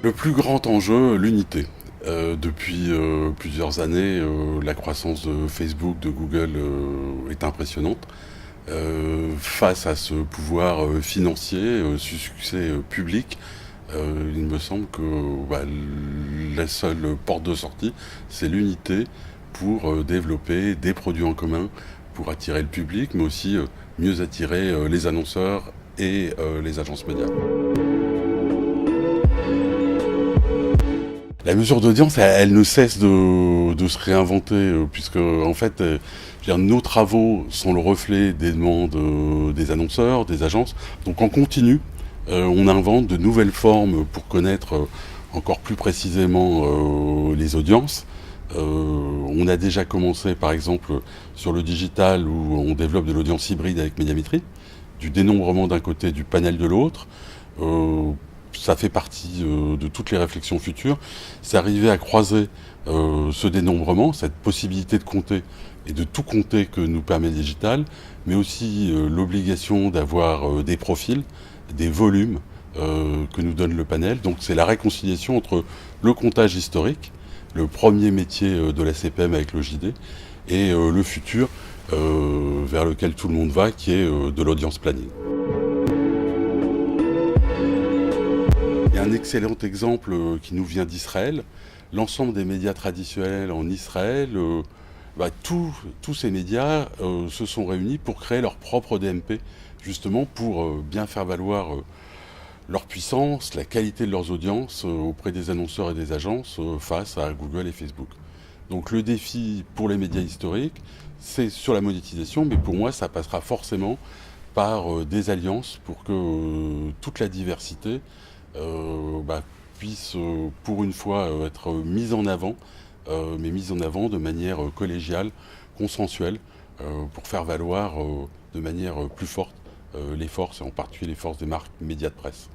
Le plus grand enjeu, l'unité. Depuis plusieurs années, la croissance de Facebook, de Google est impressionnante. Face à ce pouvoir financier, ce succès public, il me semble que la seule porte de sortie, c'est l'unité pour développer des produits en commun, pour attirer le public, mais aussi mieux attirer les annonceurs et les agences médias. La mesure d'audience, elle ne cesse de se réinventer, puisque en fait, nos travaux sont le reflet des demandes des annonceurs, des agences. Donc en continu, on invente de nouvelles formes pour connaître encore plus précisément les audiences. On a déjà commencé, par exemple, sur le digital, où on développe de l'audience hybride avec Médiamétrie, du dénombrement d'un côté, du panel de l'autre. Ça fait partie de toutes les réflexions futures. C'est arriver à croiser ce dénombrement, cette possibilité de compter et de tout compter que nous permet le digital, mais aussi l'obligation d'avoir des profils, des volumes que nous donne le panel. Donc c'est la réconciliation entre le comptage historique, le premier métier de la CPM avec le JD, et le futur vers lequel tout le monde va, qui est de l'audience planning. Il y a un excellent exemple qui nous vient d'Israël. L'ensemble des médias traditionnels en Israël, tous ces médias se sont réunis pour créer leur propre DMP, justement pour bien faire valoir leur puissance, la qualité de leurs audiences auprès des annonceurs et des agences face à Google et Facebook. Donc le défi pour les médias historiques, c'est sur la monétisation, mais pour moi ça passera forcément par des alliances pour que toute la diversité puisse pour une fois être mise en avant, mais mise en avant de manière collégiale, consensuelle, pour faire valoir de manière plus forte les forces, et en particulier les forces des marques médias de presse.